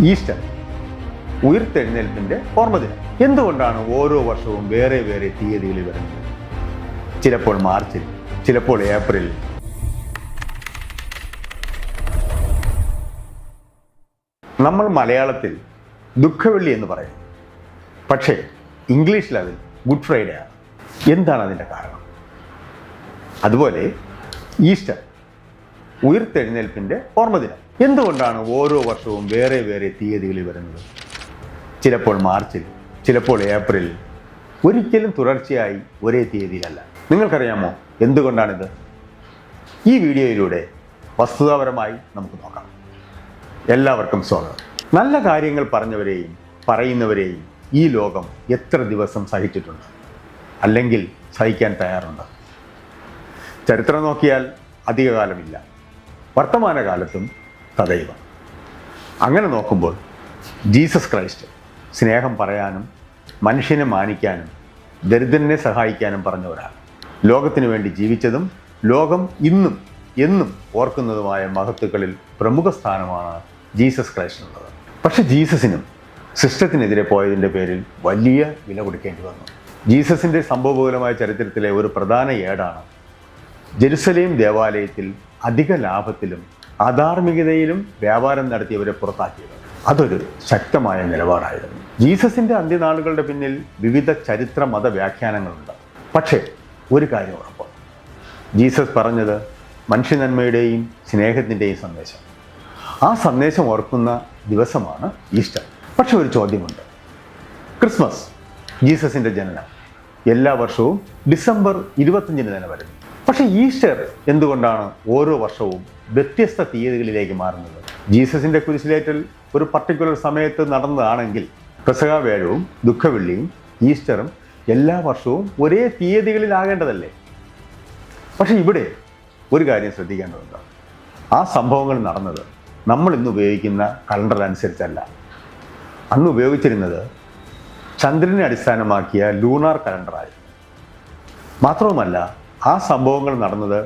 Easter, ഉയിർത്തെഴുന്നേൽപ്പിൻ്റെ ഓർമ്മദിനം. എന്തുകൊണ്ടാണ് ഓരോ വർഷവും വേറെ വേറെ തീയതികളിൽ വരുന്നത്? ചിലപ്പോൾ മാർച്ചിൽ, ചിലപ്പോൾ ഏപ്രിലിൽ. നമ്മൾ മലയാളത്തിൽ ദുഃഖവെള്ളി എന്ന് പറയും, പക്ഷേ ഇംഗ്ലീഷിൽ അത് ഗുഡ് ഫ്രൈഡേ ആണ്. എന്താണ് അതിൻ്റെ കാരണം? അതുപോലെ ഈസ്റ്റർ, ഉയിർത്തെഴുന്നേൽപ്പിൻ്റെ ഓർമ്മദിനം. എന്തുകൊണ്ടാണ് ഓരോ വർഷവും വേറെ വേറെ തീയതികളിൽ വരുന്നത്? ചിലപ്പോൾ മാർച്ചിൽ, ചിലപ്പോൾ ഏപ്രിലിൽ. ഒരിക്കലും തുടർച്ചയായി ഒരേ തീയതിയിലല്ല. നിങ്ങൾക്കറിയാമോ എന്തുകൊണ്ടാണിത്? ഈ വീഡിയോയിലൂടെ വസ്തുതാപരമായി നമുക്ക് നോക്കാം. എല്ലാവർക്കും സ്വാഗതം. നല്ല കാര്യങ്ങൾ പറഞ്ഞവരെയും പറയുന്നവരെയും ഈ ലോകം എത്ര ദിവസം സഹിച്ചിട്ടുണ്ട്, അല്ലെങ്കിൽ സഹിക്കാൻ തയ്യാറുണ്ട്? ചരിത്രം നോക്കിയാൽ അധികകാലമില്ല. വർത്തമാനകാലത്തും തദൈവ. അങ്ങനെ നോക്കുമ്പോൾ ജീസസ് ക്രൈസ്റ്റ് സ്നേഹം പറയാനും മനുഷ്യനെ മാനിക്കാനും ദരിദ്രനെ സഹായിക്കാനും പറഞ്ഞ ഒരാൾ, ലോകത്തിനു വേണ്ടി ജീവിച്ചതും ലോകം ഇന്നും എന്നും ഓർക്കുന്നതുമായ മഹത്തുക്കളിൽ പ്രമുഖ സ്ഥാനമാണ് ജീസസ് ക്രൈസ്റ്റിനുള്ളത്. പക്ഷെ ജീസസിനും സിസ്റ്റത്തിനെതിരെ പോയതിൻ്റെ പേരിൽ വലിയ വില കൊടുക്കേണ്ടി വന്നു. ജീസസിൻ്റെ സംഭവബഹുലമായ ചരിത്രത്തിലെ ഒരു പ്രധാന ഏടാണ് ജെറുസലേം ദേവാലയത്തിൽ അധിക ലാഭത്തിലും അധാർമികതയിലും വ്യാപാരം നടത്തിയവരെ പുറത്താക്കിയത്. അതൊരു ശക്തമായ നിലപാടായിരുന്നു. ജീസസിൻ്റെ അന്ത്യനാളുകളുടെ പിന്നിൽ വിവിധ ചരിത്ര മത വ്യാഖ്യാനങ്ങളുണ്ട്. പക്ഷേ ഒരു കാര്യം ഉറപ്പാണ്, ജീസസ് പറഞ്ഞത് മനുഷ്യനന്മയുടെയും സ്നേഹത്തിൻ്റെയും സന്ദേശം. ആ സന്ദേശം ഓർക്കുന്ന ദിവസമാണ് ഈസ്റ്റർ. പക്ഷെ ഒരു ചോദ്യമുണ്ട്. ക്രിസ്മസ്, ജീസസിൻ്റെ ജനനം, എല്ലാ വർഷവും ഡിസംബർ 25 തന്നെ വരുന്നു. പക്ഷേ ഈസ്റ്റർ എന്തുകൊണ്ടാണ് ഓരോ വർഷവും വ്യത്യസ്ത തീയതികളിലേക്ക് മാറുന്നത്? ജീസസിൻ്റെ കുരിശിലേറ്റൽ ഒരു പർട്ടിക്കുലർ സമയത്ത് നടന്നതാണെങ്കിൽ പെസഹ വ്യാഴവും ദുഃഖവെള്ളിയും ഈസ്റ്ററും എല്ലാ വർഷവും ഒരേ തീയതികളിലാകേണ്ടതല്ലേ? പക്ഷെ ഇവിടെ ഒരു കാര്യം ശ്രദ്ധിക്കേണ്ടതുണ്ട്. ആ സംഭവങ്ങൾ നടന്നത് നമ്മൾ ഇന്ന് ഉപയോഗിക്കുന്ന കലണ്ടർ അനുസരിച്ചല്ല. അന്ന് ഉപയോഗിച്ചിരുന്നത് ചന്ദ്രനെ അടിസ്ഥാനമാക്കിയ ലൂണാർ കലണ്ടറായിരുന്നു. മാത്രവുമല്ല, ആ സംഭവങ്ങൾ നടന്നത്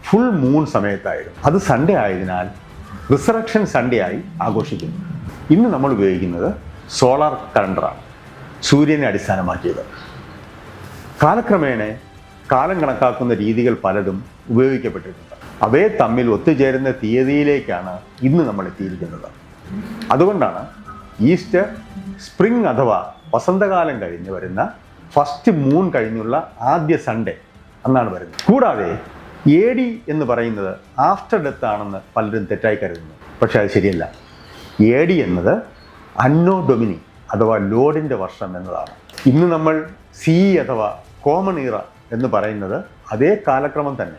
ഫുൾ മൂൺ സമയത്തായിരുന്നു. അത് സൺഡേ ആയതിനാൽ റിസറക്ഷൻ സൺഡേ ആയി ആഘോഷിക്കുന്നു. ഇന്ന് നമ്മൾ ഉപയോഗിക്കുന്നത് സോളാർ കലണ്ടറാണ്, സൂര്യനെ അടിസ്ഥാനമാക്കിയത്. കാലക്രമേണ കാലം കണക്കാക്കുന്ന രീതികൾ പലതും ഉപയോഗിക്കപ്പെട്ടിട്ടുണ്ട്. അവയെ തമ്മിൽ ഒത്തുചേരുന്ന തീയതിയിലേക്കാണ് ഇന്ന് നമ്മൾ എത്തിയിരിക്കുന്നത്. അതുകൊണ്ടാണ് ഈസ്റ്റർ സ്പ്രിംഗ് അഥവാ വസന്തകാലം കഴിഞ്ഞ് വരുന്ന ഫസ്റ്റ് മൂൺ കഴിഞ്ഞുള്ള ആദ്യ സൺഡേ എന്നാണ് വരുന്നത്. കൂടാതെ AD എന്ന് പറയുന്നത് ആഫ്റ്റർ ഡെത്ത് ആണെന്ന് പലരും തെറ്റായി കരുതുന്നു. പക്ഷെ അത് ശരിയല്ല. AD എന്നത് അന്നോ ഡൊമിനി അഥവാ ലോഡിൻ്റെ വർഷം എന്നതാണ്. ഇന്ന് നമ്മൾ CE അഥവാ കോമൺ ഇറ എന്ന് പറയുന്നത് അതേ കാലക്രമം തന്നെ,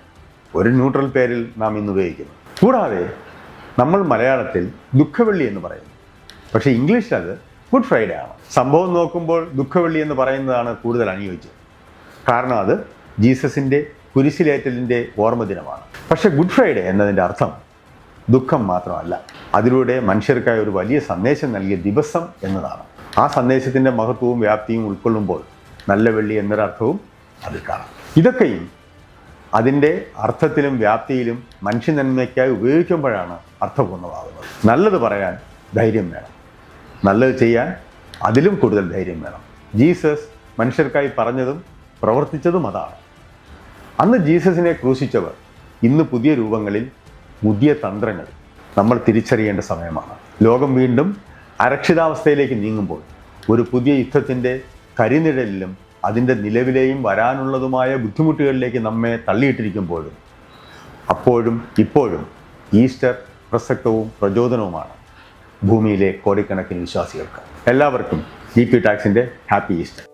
ഒരു ന്യൂട്രൽ പേരിൽ നാം ഇന്ന് ഉപയോഗിക്കുന്നു. കൂടാതെ നമ്മൾ മലയാളത്തിൽ ദുഃഖവെള്ളി എന്ന് പറയുന്നു. പക്ഷേ ഇംഗ്ലീഷിൽ അത് ഗുഡ് ഫ്രൈഡേ ആണ്. സംഭവം നോക്കുമ്പോൾ ദുഃഖവെള്ളി എന്ന് പറയുന്നതാണ് കൂടുതൽ അനുയോജ്യം. കാരണം അത് ജീസസിൻ്റെ കുരിശിലേറ്റലിൻ്റെ ഓർമ്മ ദിനമാണ്. പക്ഷേ ഗുഡ് ഫ്രൈഡേ എന്നതിൻ്റെ അർത്ഥം ദുഃഖം മാത്രമല്ല, അതിലൂടെ മനുഷ്യർക്കായി ഒരു വലിയ സന്ദേശം നൽകിയ ദിവസം എന്നതാണ്. ആ സന്ദേശത്തിൻ്റെ മഹത്വവും വ്യാപ്തിയും ഉൾക്കൊള്ളുമ്പോൾ നല്ല വെള്ളി എന്നൊരർത്ഥവും അതിൽ കാണാം. ഇതൊക്കെയും അതിൻ്റെ അർത്ഥത്തിലും വ്യാപ്തിയിലും മനുഷ്യ നന്മയ്ക്കായി ഉപയോഗിക്കുമ്പോഴാണ് അർത്ഥപൂർണ്ണമാകുന്നത്. നല്ലത് പറയാൻ ധൈര്യം വേണം, നല്ലത് ചെയ്യാൻ അതിലും കൂടുതൽ ധൈര്യം വേണം. ജീസസ് മനുഷ്യർക്കായി പറഞ്ഞതും പ്രവർത്തിച്ചതും അതാണ്. അന്ന് ജീസസിനെ ക്രൂശിച്ചവർ ഇന്ന് പുതിയ രൂപങ്ങളിൽ, പുതിയ തന്ത്രങ്ങൾ നമ്മൾ തിരിച്ചറിയേണ്ട സമയമാണ്. ലോകം വീണ്ടും അരക്ഷിതാവസ്ഥയിലേക്ക് നീങ്ങുമ്പോൾ, ഒരു പുതിയ യുദ്ധത്തിൻ്റെ കരിനിഴലിലും അതിൻ്റെ നിലവിലെയും വരാനുള്ളതുമായ ബുദ്ധിമുട്ടുകളിലേക്ക് നമ്മെ തള്ളിയിട്ടിരിക്കുമ്പോഴും അപ്പോഴും ഇപ്പോഴും ഈസ്റ്റർ പ്രസക്തവും പ്രചോദനവുമാണ് ഭൂമിയിലെ കോടിക്കണക്കിന് വിശ്വാസികൾക്ക്. എല്ലാവർക്കും GP ടാക്സിൻ്റെ ഹാപ്പി ഈസ്റ്റർ.